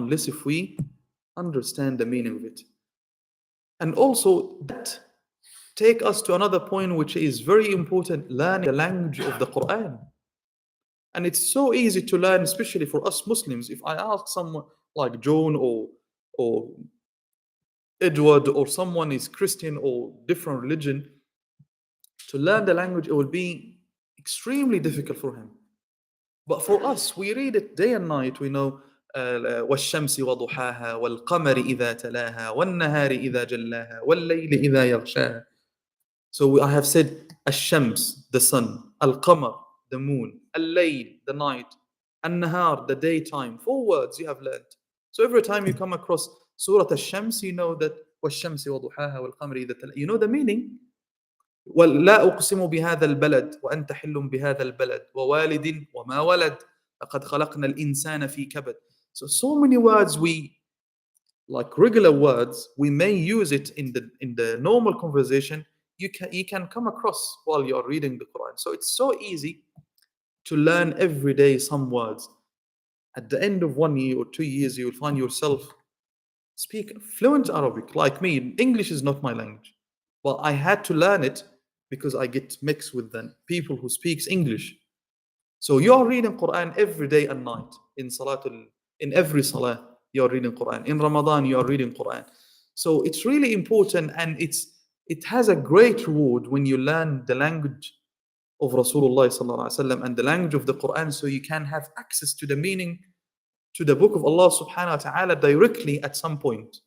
unless if we understand the meaning of it. And also that take us to another point which is very important, learning the language of the Quran. And it's so easy to learn, especially for us Muslims. If I ask someone like John or Edward or someone is Christian or different religion, to learn the language, it will be extremely difficult for him. But for us, we read it day and night. We know والشمس وضحاها والقمر إذا تلاها والنهار إذا جلاها والليل إذا يغشاها. So I have said الشمس, the sun, القمر, the moon, الليل, the night, النهار, the daytime. 4 words you have learned. So every time you come across Surah Al-Shams, you know that والشمس وضحاها والقمر إذا تلاها. You know the meaning. ولا أقسم بهذا البلد وأنت حل بهذا البلد ووالد وما ولد لقد خلقنا الإنسان في كبد. So many words we, like regular words, we may use it in the normal conversation. You can come across while you are reading the Quran. So it's so easy to learn every day some words. At the end of 1 year or 2 years, you will find yourself speak fluent Arabic. Like me, English is not my language. Well, I had to learn it because I get mixed with the people who speaks English. So you are reading Quran every day and night. In every salah, you are reading Quran. In Ramadan, you are reading Quran. So it's really important, and it has a great reward when you learn the language of Rasulullah sallallahu alaihi wasallam and the language of the Quran, so you can have access to the meaning, to the book of Allah subhanahu wa ta'ala directly at some point.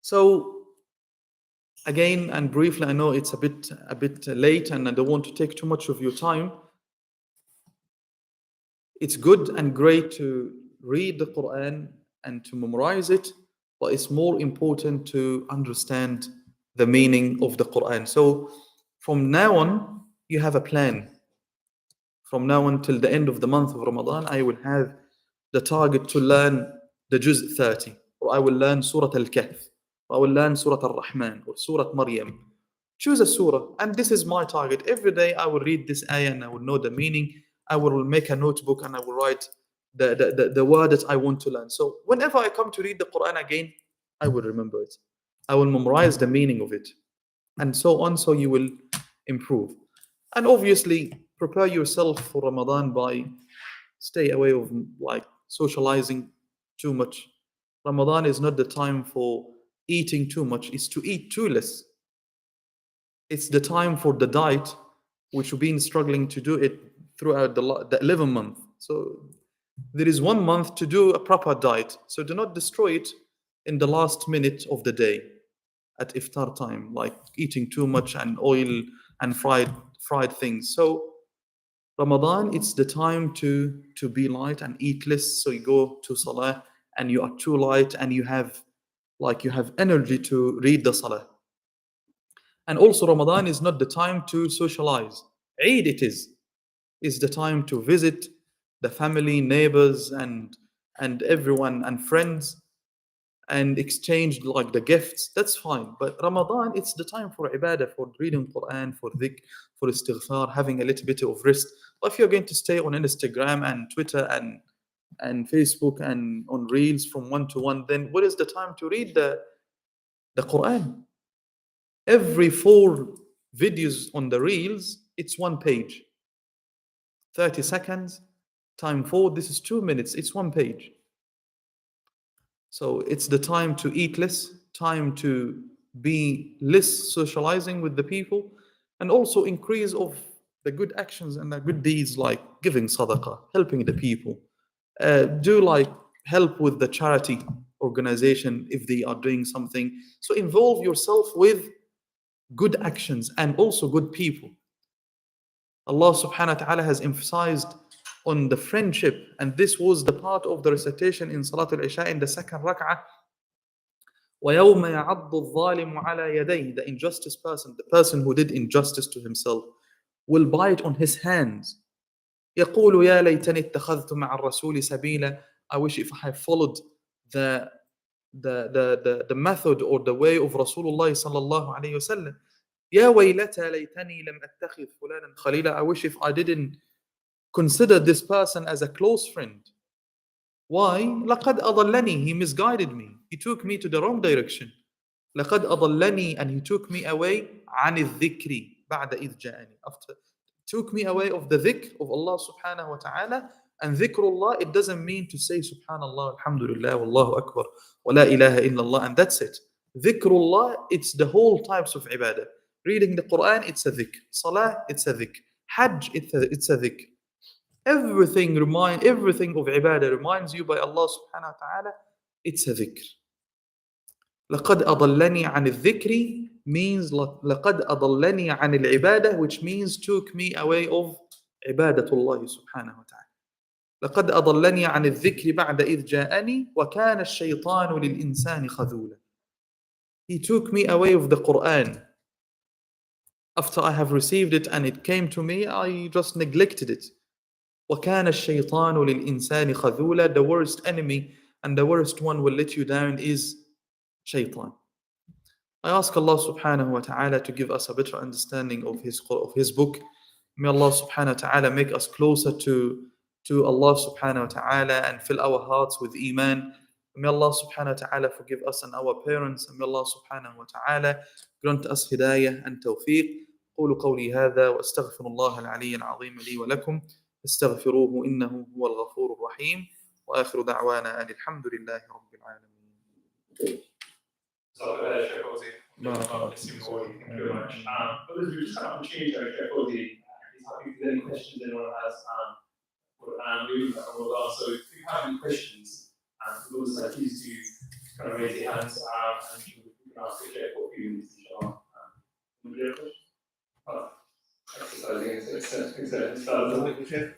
So again and briefly, I know it's a bit late and I don't want to take too much of your time. It's good and great to read the Quran and to memorize it, but it's more important to understand the meaning of the Quran. So from now on, you have a plan. From now on till the end of the month of Ramadan, I will have the target to learn the Juz 30, or I will learn Surah Al-Kahf, or I will learn Surah Al-Rahman, or Surah Maryam. Choose a surah, and this is my target. Every day I will read this ayah and I will know the meaning. I will make a notebook and I will write the word that I want to learn. So whenever I come to read the Quran again, I will remember it. I will memorize the meaning of it, and so on, so you will improve. And obviously, prepare yourself for Ramadan by stay away of like socializing too much. Ramadan is not the time for eating too much, it's to eat too less. It's the time for the diet, which we've been struggling to do it throughout the 11 month. So there is 1 month to do a proper diet. So do not destroy it in the last minute of the day at iftar time, like eating too much and oil and fried things. So Ramadan, it's the time to be light and eat less. So you go to salah and you are too light and you have energy to read the salah. And also Ramadan is not the time to socialize. Eid it is the time to visit the family, neighbors, and everyone and friends, and exchange like the gifts. That's fine. But Ramadan, it's the time for ibadah, for reading Quran, for dhikr, for istighfar, having a little bit of rest. But if you're going to stay on Instagram and Twitter and Facebook and on reels from 1 to 1, then what is the time to read the Quran? Every 4 videos on the reels, it's 1 page. 30 seconds, time 4, this is 2 minutes, it's 1 page. So it's the time to eat less, time to be less socializing with the people, and also increase of the good actions and the good deeds like giving sadaqah, helping the people. Do like help with the charity organization if they are doing something. So involve yourself with good actions and also good people. Allah subhanahu wa ta'ala has emphasized on the friendship, and this was the part of the recitation in Salat al-Isha in the second rak'ah. وَيَوْمَ يَعَضُّ الظَّالِمُ عَلَى يَدَيْهِ, the injustice person, the person who did injustice to himself, will bite on his hands. يَقُولُ يَا لَيْتَنِي اتَّخَذْتُ مَعَ الرَّسُولِ سَبِيلًا, I wish if I had followed the method or the way of Rasulullah sallallahu alayhi wa sallam. يَا وَيْلَتَى لَيْتَنِي لَمْ أَتَّخِذْ فُلَانًا خَلِيلًا, I wish if I didn't consider this person as a close friend. Why? لقد أضلني. He misguided me. He took me to the wrong direction. لقد أضلني, and he took me away عن الذكر بعد إذ جاءني. After took me away of the dhikr of Allah subhanahu wa ta'ala. And dhikrullah, it doesn't mean to say subhanallah, alhamdulillah, wallahu akbar, wa la ilaha illallah, and that's it. Dhikrullah, it's the whole types of ibadah. Reading the Quran, it's a dhikr. Salah, it's a dhikr. Hajj, it's a dhikr. Everything of ibadah reminds you by Allah subhanahu wa ta'ala, it's a dhikr. لقد أضلني عن الذكر means لقد أضلني عن العبادة, which means took me away of عبادة الله سبحانه وتعالى. لقد أضلني عن الذكر بعد إذ جاءني وكان الشيطان للإنسان خذولا. He took me away of the Quran. After I have received it and it came to me, I just neglected it. وكان الشيطان للإنسان خذولا. The worst enemy and the worst one will let you down is shaitan. I ask Allah subhanahu wa ta'ala to give us a better understanding of his book. May Allah subhanahu wa ta'ala make us closer to Allah subhanahu wa ta'ala and fill our hearts with iman. May Allah subhanahu wa ta'ala forgive us and our parents. And may Allah subhanahu wa ta'ala grant us hidayah and tawfiq. قولوا قولي هذا واستغفر الله العلي العظيم لي ولكم فاستغفروه إنه هو الغفور الرحيم وآخر دعوانا أن الحمد لله رب العالمين. Thank you very much. Others, we just kind of change our Sheikh Ozzy. He's happy if there's any questions anyone has. We'll also, if you have any questions, for those that please do kind of raise your hands and you can ask the Sheikh for a few minutes, inshallah.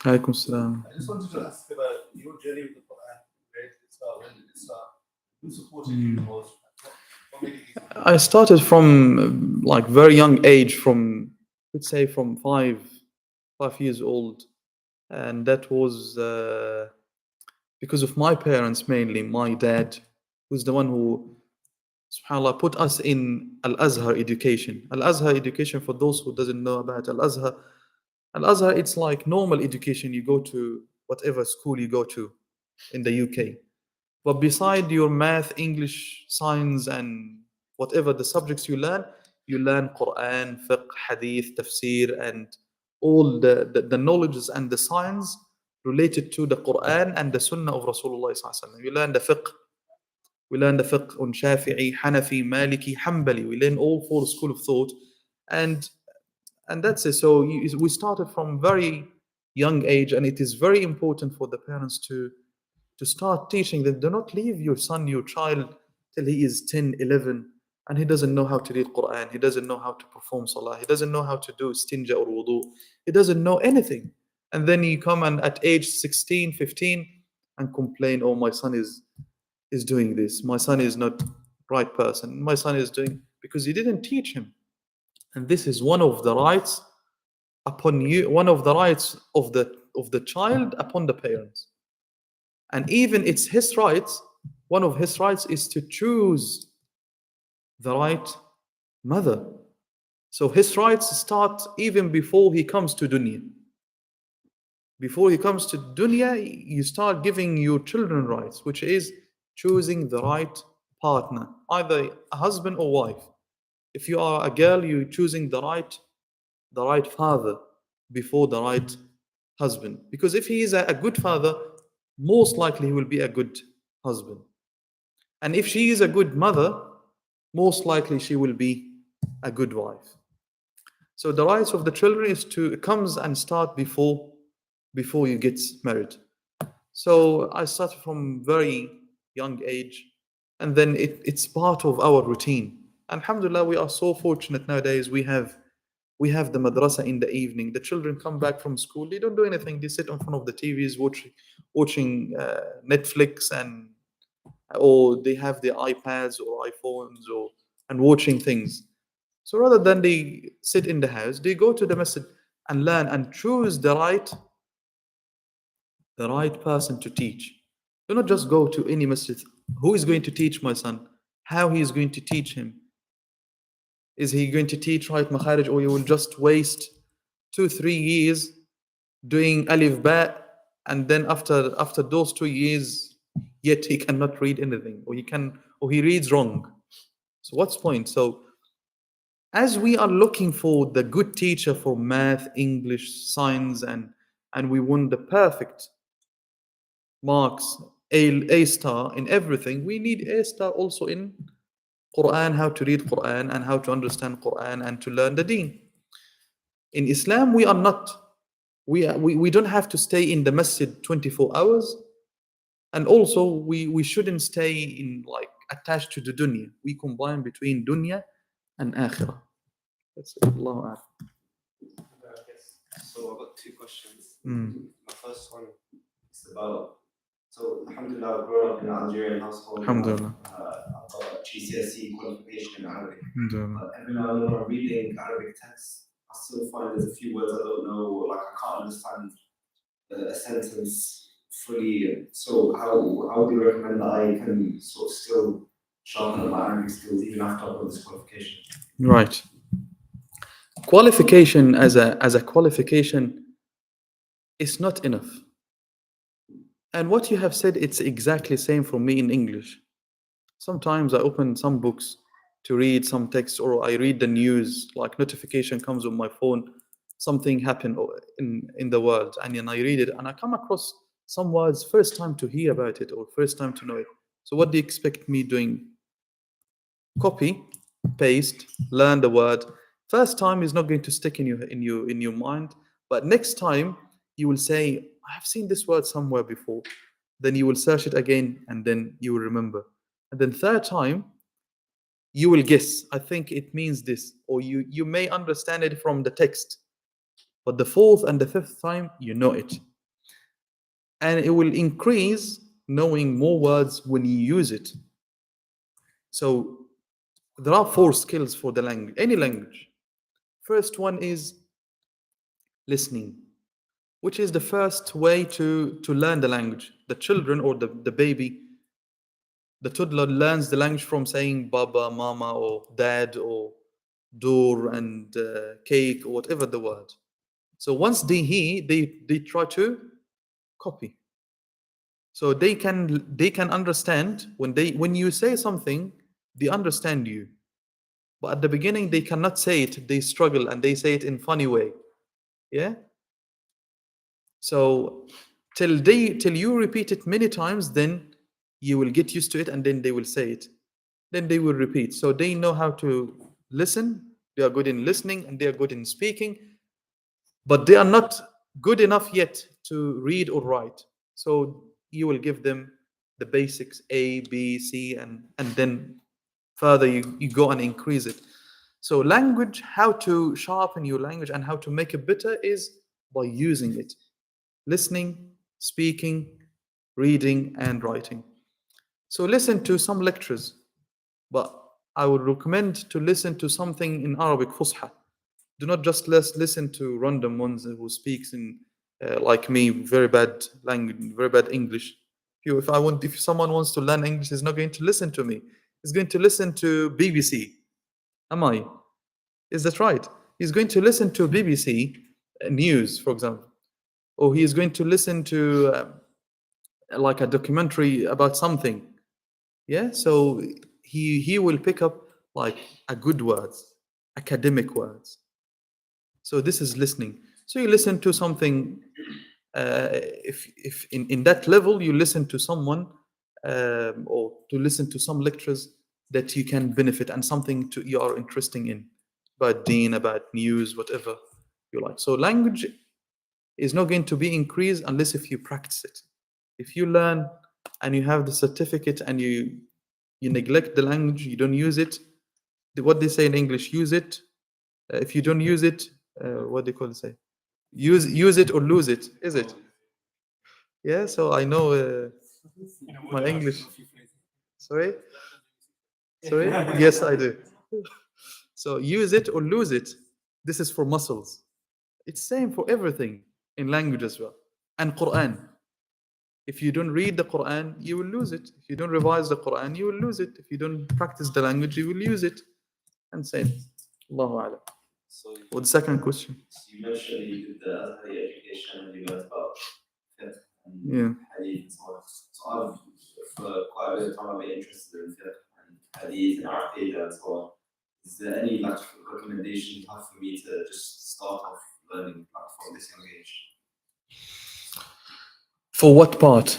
عليكم السلام. I just wanted to ask about your journey with the Quran. Where did it start? When did it start? Who supported you most? What made it easy? I started from like very young age, from let's say from 5 years old, and that was because of my parents, mainly my dad, who's the one who, subhanAllah, put us in Al-Azhar education. Al-Azhar education, for those who doesn't know about Al-Azhar, it's like normal education. You go to whatever school you go to in the UK. But beside your math, English, science, and whatever the subjects you learn Quran, fiqh, hadith, tafsir, and all the knowledges and the science related to the Quran and the Sunnah of Rasulullah sallallahu alaihi wasallam. You learn the fiqh. We learn the fiqh on Shafi'i, Hanafi, Maliki, Hanbali. We learn all four school of thought, and that's it. So we started from very young age, and it is very important for the parents to start teaching them. Do not leave your son, your child, till he is 10, 11, and he doesn't know how to read Quran. He doesn't know how to perform salah. He doesn't know how to do istinja or wudu. He doesn't know anything. And then you come and at age 16, 15, and complain, oh, my son is doing this. My son is not right person. My son is doing, because you didn't teach him. And this is one of the rights upon you, one of the rights of the child upon the parents. And even it's his rights, one of his rights is to choose the right mother. So his rights start even before he comes to dunya. Before he comes to dunya, you start giving your children rights, which is choosing the right partner, either a husband or wife. If you are a girl, you're choosing the right father before the right husband. Because if he is a good father, most likely he will be a good husband. And if she is a good mother, most likely she will be a good wife. So the rights of the children comes and start before you get married. So I started from very young age, and then it's part of our routine. Alhamdulillah, we are so fortunate nowadays. We have the madrasa in the evening. The children come back from school. They don't do anything. They sit in front of the TVs watching Netflix, or they have their iPads or iPhones and watching things. So rather than they sit in the house, they go to the masjid and learn and choose the right person to teach. Do not just go to any masjid. Who is going to teach my son? How he is going to teach him? Is he going to teach right makharij, or you will just waste 2-3 years doing alif ba, and then after those 2 years yet he cannot read anything, or he reads wrong. So what's the point? So as we are looking for the good teacher for math, English, science, and we want the perfect marks, A star in everything, we need A star also in Quran, how to read Quran and how to understand Quran and to learn the deen. In Islam, we are not, we don't have to stay in the masjid 24 hours. And also, we shouldn't stay in like attached to the dunya. We combine between dunya and akhirah. That's it. Allahu Akbar. Yes. So I've got two questions. Mm. My first one is about, so Alhamdulillah, I've grown up in an Algerian household. Alhamdulillah. I've got a GCSE qualification in Arabic. Alhamdulillah. But every now and then when I'm reading Arabic texts, I still find there's a few words I don't know, like I can't understand a sentence fully. So how do you recommend that I can sort of still sharpen my Arabic skills even after I've got this qualification? Right. Qualification as a qualification is not enough. And what you have said, it's exactly same for me in English. Sometimes I open some books to read some text, or I read the news, like notification comes on my phone, something happened in the world, and then I read it and I come across some words first time to hear about it or first time to know it. So what do you expect me doing? Copy, paste, learn the word. First time is not going to stick in your mind, but next time you will say, I have seen this word somewhere before. Then you will search it again, and then you will remember. And then third time, you will guess. I think it means this, or you may understand it from the text. But the fourth and the fifth time, you know it, and it will increase knowing more words when you use it. So there are 4 skills for the language, any language. First one is listening, which is the first way to learn the language. The children or the baby, the toddler learns the language from saying baba, mama, or dad, or door, and cake, or whatever the word. So once they hear, they try to copy. So they can understand when you say something, they understand you. But at the beginning, they cannot say it. They struggle and they say it in funny way. Yeah. So till you repeat it many times, then you will get used to it, and then they will say it. Then they will repeat. So they know how to listen. They are good in listening and they are good in speaking, but they are not good enough yet to read or write. So you will give them the basics, A, B, C, and then further you go and increase it. So language, how to sharpen your language and how to make it better is by using it. Listening, speaking, reading, and writing. So listen to some lectures, but I would recommend to listen to something in Arabic Fusha. Do not just listen to random ones who speaks in like me, very bad language, very bad English. If someone wants to learn English, he's not going to listen to me. He's going to listen to BBC. Am I? Is that right? He's going to listen to BBC news, for example, or he is going to listen to like a documentary about something. Yeah, so he will pick up like a good words, academic words. So this is listening. So you listen to something. If in that level you listen to someone, or to listen to some lectures that you can benefit and something you are interested in, about deen, about news, whatever you like. So language is not going to be increased unless if you practice it. If you learn and you have the certificate and you neglect the language, you don't use it. What they say in English, use it. If you don't use it, what they call it say? Use it or lose it, is it? Yeah, so I know my English. Sorry? Sorry? Yes, I do. So use it or lose it. This is for muscles. It's same for everything in language as well. And Quran. If you don't read the Quran, you will lose it. If you don't revise the Quran, you will lose it. If you don't practice the language, you will use it. And same. Allahu A'lam. So What's the second question? you mentioned you did the Azhari education and you learned about fiqh and Yeah. hadith and so on. So for quite a bit of time. I'm interested in fiqh and hadith and aqidah and so on. Is there any like recommendation you have for me to just start off learning like, from this young age? For what part?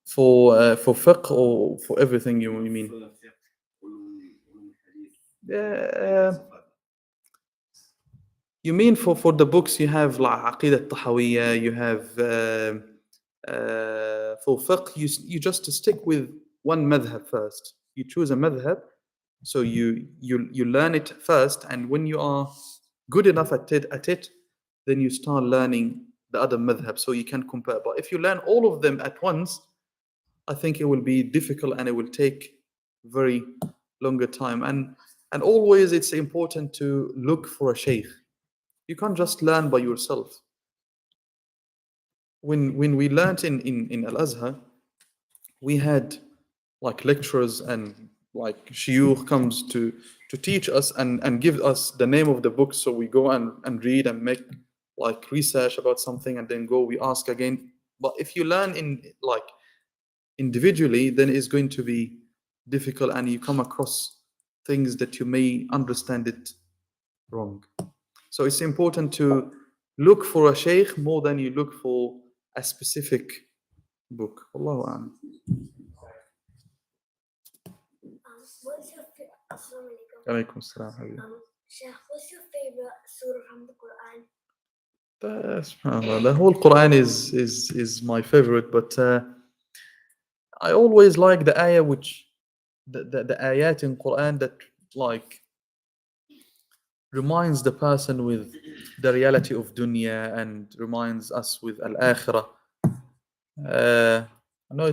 For fiqh or for everything you mean? For fiqh, ulum hadith, Yeah. stuff like that. You mean for the books you have like Aqidah Tahawiyya, you have for fiqh you just stick with one madhab first. You choose a madhab, so you learn it first, and when you are good enough at it, then you start learning the other madhab, so you can compare. But if you learn all of them at once, I think it will be difficult and it will take very longer time. And always it's important to look for a sheikh. You can't just learn by yourself. When we learned in Al-Azhar, we had like lecturers and like shuyukh comes to teach us and give us the name of the book, so we go and read and make like research about something and then go we ask again. But if you learn in like individually, then it's going to be difficult and you come across things that you may understand it wrong. So it's important to look for a sheikh more than you look for a specific book. Allahu a'lam. What's your Assalamu alaikum. Alaykum assalam, habibi. Sheikh, what's your favorite surah from the Quran? SubhanAllah, the whole Quran is my favorite, but I always like the ayah which the ayat in Quran that like reminds the person with the reality of dunya and reminds us with al-akhirah. I know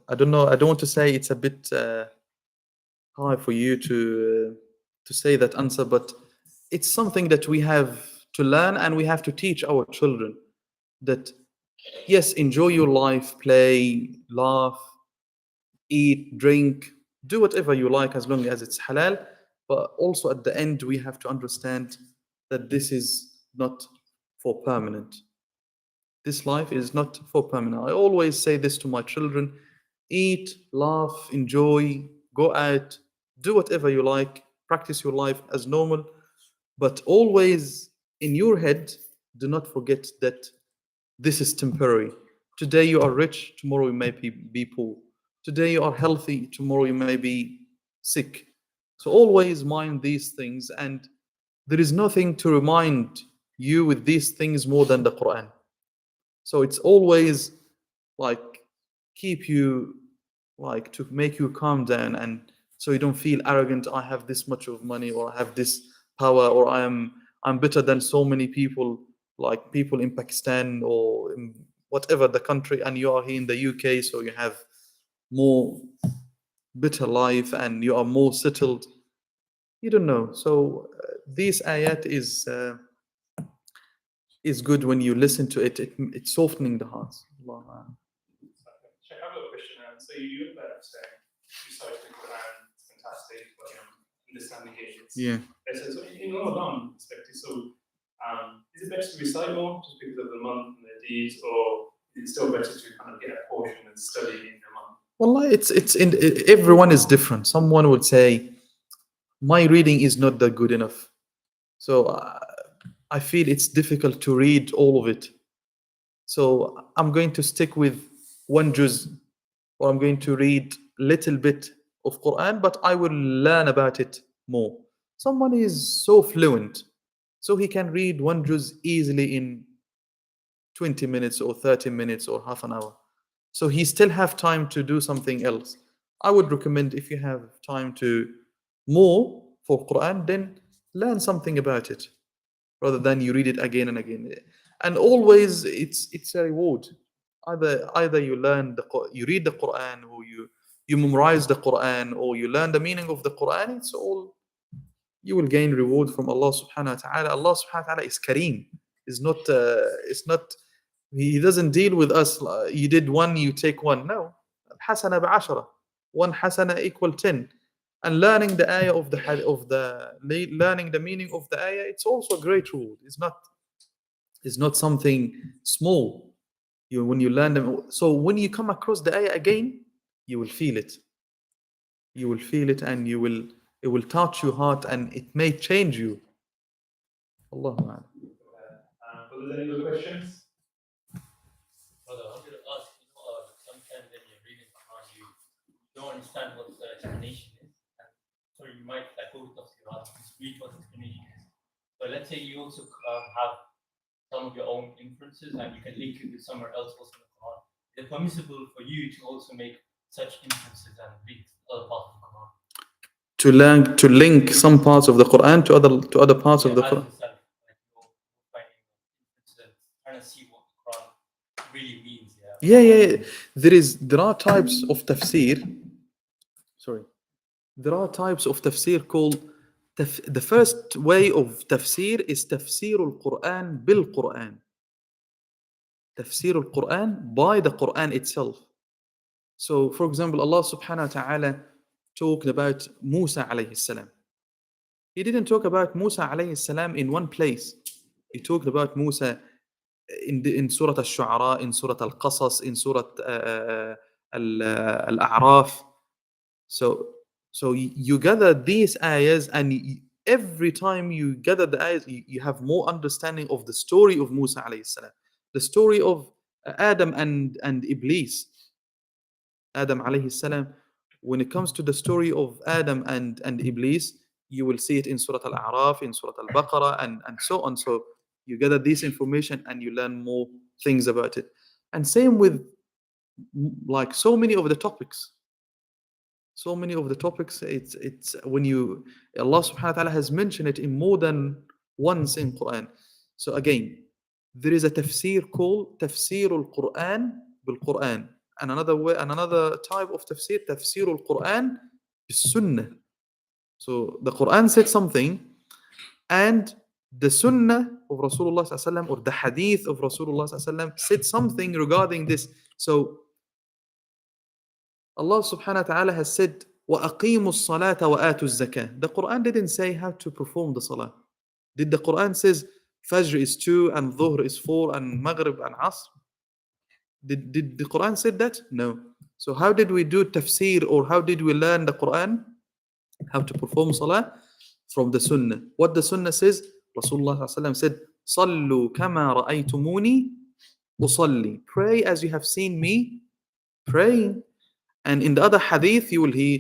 I don't know. I don't want to say it's a bit high for you to say that answer, but it's something that we have to learn and we have to teach our children that yes, enjoy your life, play, laugh, eat, drink, do whatever you like as long as it's halal. But also at the end, we have to understand that this is not for permanent. This life is not for permanent. I always say this to my children: eat, laugh, enjoy, go out, do whatever you like, practice your life as normal. But always in your head, do not forget that this is temporary. Today you are rich, tomorrow you may be poor. Today you are healthy, tomorrow you may be sick. So always mind these things, and there is nothing to remind you with these things more than the Quran. So it's always like keep you like to make you calm down, and so you don't feel arrogant. I have this much of money, or I have this power, or I'm better than so many people, like people in Pakistan or in whatever the country, and you are here in the UK, so you have more better life and you are more settled. You don't know. So this ayat is good when you listen to it. It's softening the heart. Allah. Check, I've got a question. So you saying you started the Quran, it's fantastic, but understanding it. Yeah. So in Ramadan perspective, so is it better to recite more just because of the month and the deeds, or is it still better to kind of get a portion and study in the month? Well, everyone is different. Someone would say, my reading is not that good enough. So I feel it's difficult to read all of it. So I'm going to stick with one juz, or I'm going to read little bit of Quran, but I will learn about it more. Someone is so fluent, so he can read one juz easily in 20 minutes or 30 minutes or half an hour. So he still have time to do something else. I would recommend, if you have time to more for Quran, then learn something about it rather than you read it again and again. And always it's a reward. Either you you read the Quran, or you memorize the Quran, or you learn the meaning of the Quran. It's all, you will gain reward from Allah subhanahu wa ta'ala. Allah subhanahu wa ta'ala is Kareem. It's not He doesn't deal with us. You did one, you take one. No. Hasana ba'ashara. One hasana equal 10. And learning the ayah learning the meaning of the ayah, it's also a great reward. It's not something small. When you learn them. So when you come across the ayah again, you will feel it. You will feel it, and it will touch your heart, and it may change you. Allahu A'lam. But there's any other questions? Brother, I wanted to ask, sometimes when you're reading Quran, you don't understand what the explanation is. And so you might go to tafsir, just read what the explanation is. But let's say you also have some of your own inferences and you can link it with somewhere else also in the Quran. Is it permissible for you to also make such inferences and read other parts of the Quran? To link some parts of the Quran to other parts of the Quran. Trying to see what the Quran really means. Yeah. There are types of tafsir. Sorry. There are types of tafsir called the first way of tafsir is tafsir al-Quran bil-Quran. Tafsir al-Quran by the Quran itself. So, for example, Allah subhanahu wa ta'ala talked about Musa alayhi salam. He didn't talk about Musa alayhi salam in one place. He talked about Musa in Surah Al-Shu'ara, in Surah Al-Qasas, in Surah Al-A'raf. So you gather these ayahs, and every time you gather the ayahs, you have more understanding of the story of Musa alayhi salam, the story of Adam and Iblis. Adam alayhi salam. When it comes to the story of Adam and Iblis, you will see it in Surah Al-A'raf, in Surah Al-Baqarah, and so on. So you gather this information and you learn more things about it. And same with like so many of the topics. So many of the topics, it's when Allah subhanahu wa ta'ala has mentioned it in more than once in Quran. So again, there is a tafsir called tafsir al-Quran bil-Quran. And another type of tafsir al-Quran bis-Sunnah. So the Quran said something, and the Sunnah of Rasulullah sallallahu alaihi wasallam or the Hadith of Rasulullah sallallahu alaihi wasallam said something regarding this. So Allah subhanahu wa ta'ala has said, وَأَقِيمُوا الصَّلَاةَ وَآتُوا الزَّكَاةَ. The Quran didn't say how to perform the salah. Did the Quran says Fajr is 2 and Dhuhr is 4 and Maghrib and Asr? Did the Quran say that? No. So how did we do tafsir, or how did we learn the Quran? How to perform salah? From the Sunnah. What the Sunnah says, Rasulullah sallallahu alaihi wasallam said, صَلُّوا كَمَا رَأَيْتُمُونِي أُصَلِّي. Pray as you have seen me praying. And in the other hadith, you will hear,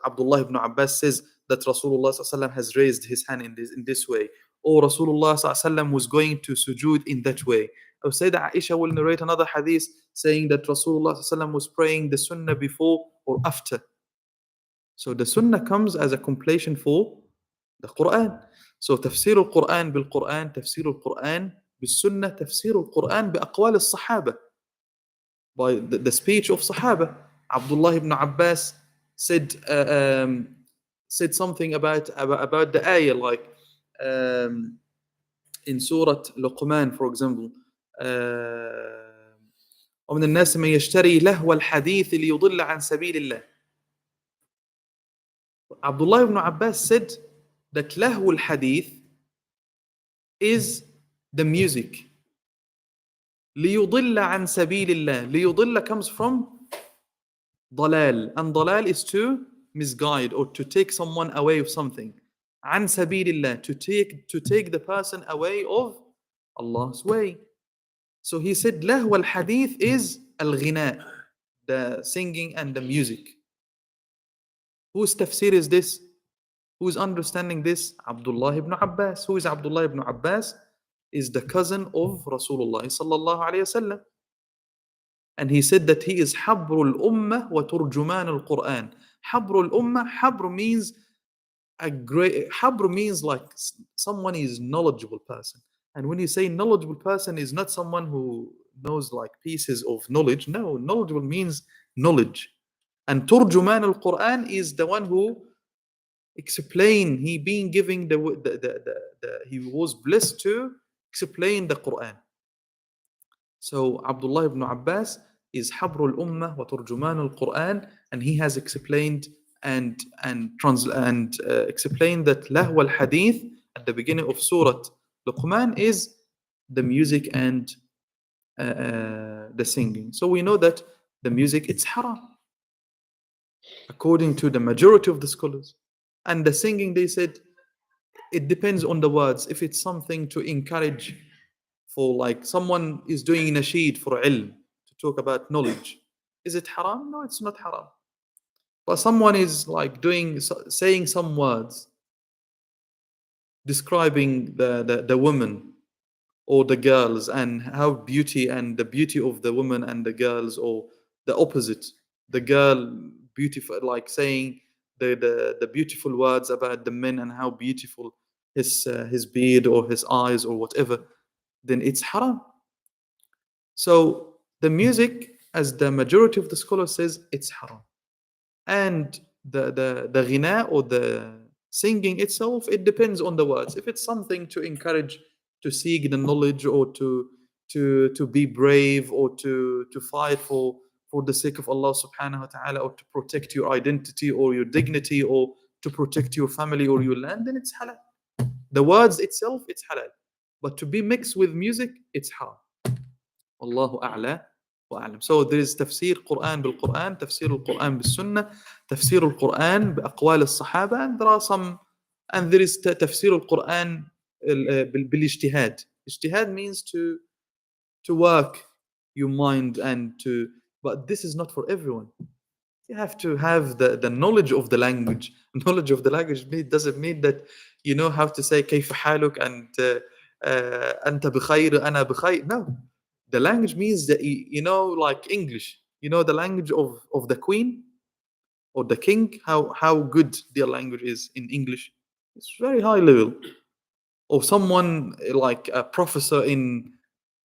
Abdullah ibn Abbas says that Rasulullah sallallahu alaihi wasallam has raised his hand in this way, or Rasulullah sallallahu alaihi wasallam was going to sujood in that way. Or Sayyidah Aisha will narrate another hadith saying that Rasulullah sallallahu alaihi wasallam was praying the sunnah before or after. So the sunnah comes as a completion for the Quran. So tafsir al-Quran bil-Quran, tafsir al-Quran bil-Sunnah, tafsir al-Quran bi-aqwal al-Sahaba, by the speech of Sahaba. Abdullah ibn Abbas said something about the ayah, like in Surah Luqman, for example, ومن الناس من يشتري لهو الحديث ليضل عن سبيل الله. Abdullah ibn Abbas said that لهو الحديث is the music. ليضل عن سبيل الله. ليضل comes from ضلال, and ضلال is to misguide or to take someone away of something. عن سبيل الله, to take the person away of Allah's way. So he said لهو الحديث is الغناء, the singing and the music. Whose tafsir is this? Who's understanding this? Abdullah ibn Abbas. Who is Abdullah ibn Abbas? Is the cousin of Rasulullah sallallahu alayhi wasallam. And he said that he is Habrul Ummah wa Turjuman al-Quran. Habrul Ummah, Habr means Habr means like someone is knowledgeable person. And when you say knowledgeable person, is not someone who knows like pieces of knowledge. No, knowledgeable means knowledge. And Turjuman al-Quran is the one who explain. He being giving he was blessed to explain the Quran. So Abdullah ibn Abbas is Habrul Ummah wa Turjuman al-Quran, and he has explained and explained that Lahwa al-Hadith at the beginning of Surah Luqman is the music and the singing. So we know that the music, it's haram. according to the majority of the scholars. And the singing, they said, it depends on the words. If it's something to encourage, for like someone is doing nasheed for ilm, to talk about knowledge, is it haram? No, it's not haram. But someone is like saying some words describing the woman or the girls and how beauty and the beauty of the woman and the girls, or the opposite, the girl beautiful, like saying the beautiful words about the men and how beautiful his beard or his eyes or whatever, then it's haram. So the music, as the majority of the scholars says, it's haram. And the ghina, or the singing itself, it depends on the words. If it's something to encourage to seek the knowledge, or to be brave, or to fight for the sake of Allah subhanahu wa ta'ala, or to protect your identity or your dignity, or to protect your family or your land, then it's halal. The words itself, it's halal. But to be mixed with music, it's haram. Wallahu a'la wa a'lam. So there is tafsir Quran bil Quran, tafsir al-Quran bil Sunnah, tafsir al-Quran bi aqwal al-Sahaba, and there are some, and there is tafsir al-Quran bil ijtihad. Ijtihad means to work your mind and to, but this is not for everyone. You have to have the knowledge of the language. Knowledge of the language doesn't mean that you know how to say كيف حالك and أنت بخير أنا بخير. No, the language means that you know, like English. You know the language of the queen or the king. How good their language is in English. It's very high level. Or someone like a professor in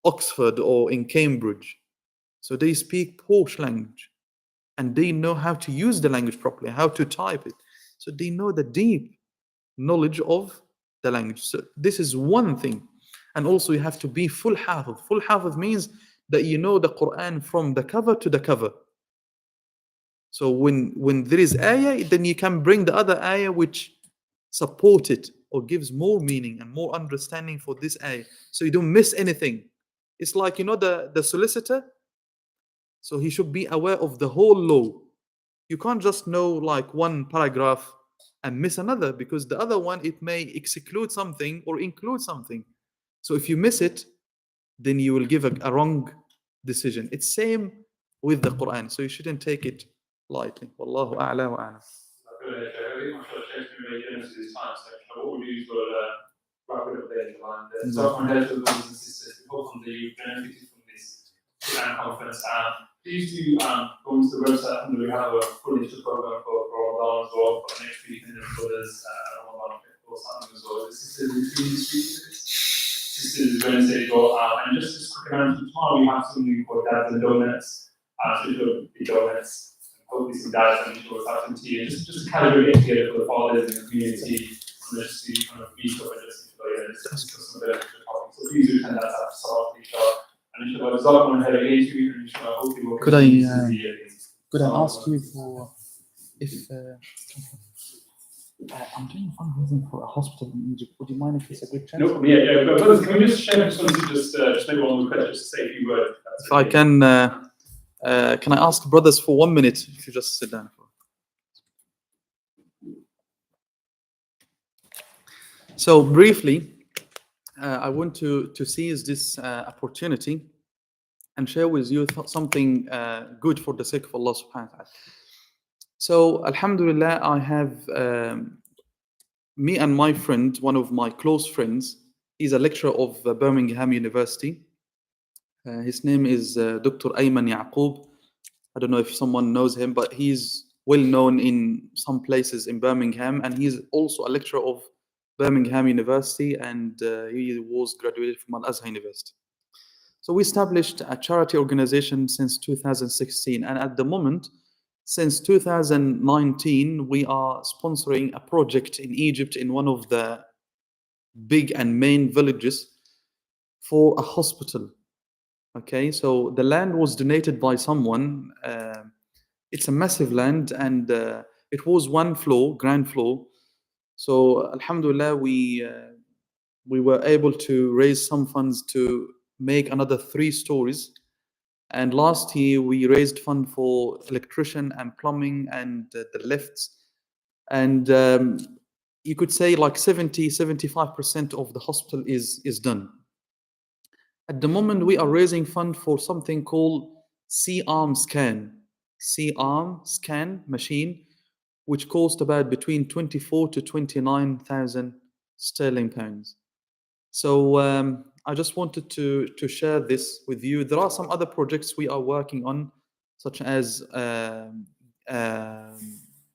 Oxford or in Cambridge. So they speak posh language. And they know how to use the language properly, how to type it. So they know the deep knowledge of the language. So this is one thing. And also you have to be full hafiz. Full hafiz means that you know the Quran from the cover to the cover. So when there is ayah, then you can bring the other ayah which support it or gives more meaning and more understanding for this ayah. So you don't miss anything. It's like, you know, the solicitor. So he should be aware of the whole law. You can't just know like one paragraph and miss another, because the other one, it may exclude something or include something. So if you miss it, then you will give a wrong decision. It's same with the Quran. So you shouldn't take it lightly. Wallahu a'la wa a'lam. What we'll do is we'll wrap it up there, Joanne. So, on behalf of the brothers and sisters, we hope that you've benefited from this conference. Please do go to the website, and we have a full list of program for Ramadan as well, for next week, and then for this Ramadan for something as well. The sisters in the sisters Wednesday as well. And just a quick announcement, tomorrow we have something called Dads and Donuts. So it'll be donuts, hopefully some dads and sure have some tea, and just to kind of get together for the fathers in the community, and just to kind of meet up and just enjoy it, and discuss some beneficial topics. So please do attend that at Salat, inshallah. And inshallah, Jazakum Allah khairan again, and inshallah, hopefully we'll continue to see you. Could I ask you for if I'm doing fundraising for a hospital in Egypt? Would you mind if it's a good chance? No, yeah. But brothers, can we just share this one to just maybe one more question, just to say a few words? If I can I ask brothers for 1 minute if you just sit down? So briefly, I want to seize this opportunity and share with you something good for the sake of Allah subhanahu wa ta'ala. So Alhamdulillah, I have me and my friend, one of my close friends, he's a lecturer of Birmingham University. His name is Dr. Ayman Yaqub. I don't know if someone knows him, but he's well known in some places in Birmingham, and he's also a lecturer of Birmingham University, and he was graduated from Al-Azhar University. So we established a charity organization since 2016, and at the moment, since 2019, we are sponsoring a project in Egypt in one of the big and main villages for a hospital. Okay, so the land was donated by someone. It's a massive land, and it was one floor, ground floor. So Alhamdulillah, we were able to raise some funds to make another 3 stories. And last year we raised fund for electrician and plumbing and the lifts. And you could say like 75% of the hospital is done. At the moment, we are raising fund for something called C-arm scan. C-arm scan machine, which cost about between 24 to 29,000 sterling pounds. So I just wanted to share this with you. There are some other projects we are working on, such as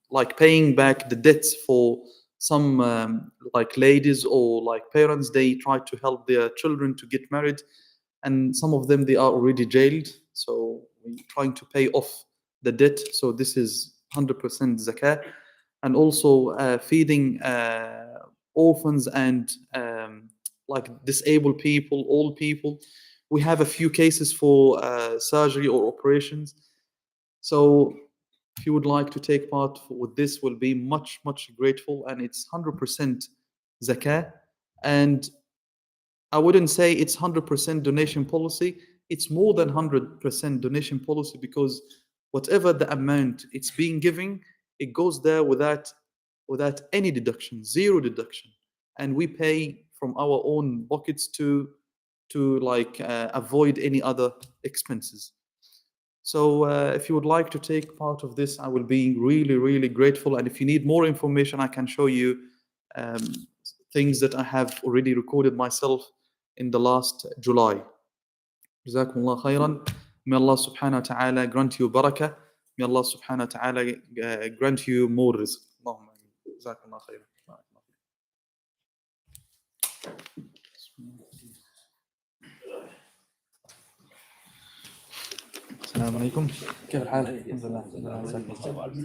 like paying back the debts for some like ladies or like parents. They try to help their children to get married, and some of them they are already jailed. So we're trying to pay off the debt. So this is 100% zakat, and also feeding orphans and like disabled people, old people. We have a few cases for surgery or operations. So if you would like to take part with this, will be much grateful. And it's 100% zakah. And I wouldn't say it's 100% donation policy. It's more than 100% donation policy, because whatever the amount it's being given, it goes there without any deduction, zero deduction, and we pay from our own pockets to like avoid any other expenses. So if you would like to take part of this, I will be really grateful. And if you need more information, I can show you um, things that I have already recorded myself in the last July. Jazakumullah khairan. May Allah subhanahu wa ta'ala grant you barakah. May Allah subhanahu wa ta'ala grant you more rizq. Allahumma ameen. Jazakumullah khairan. السلام عليكم كيف الحال؟ الحمد لله.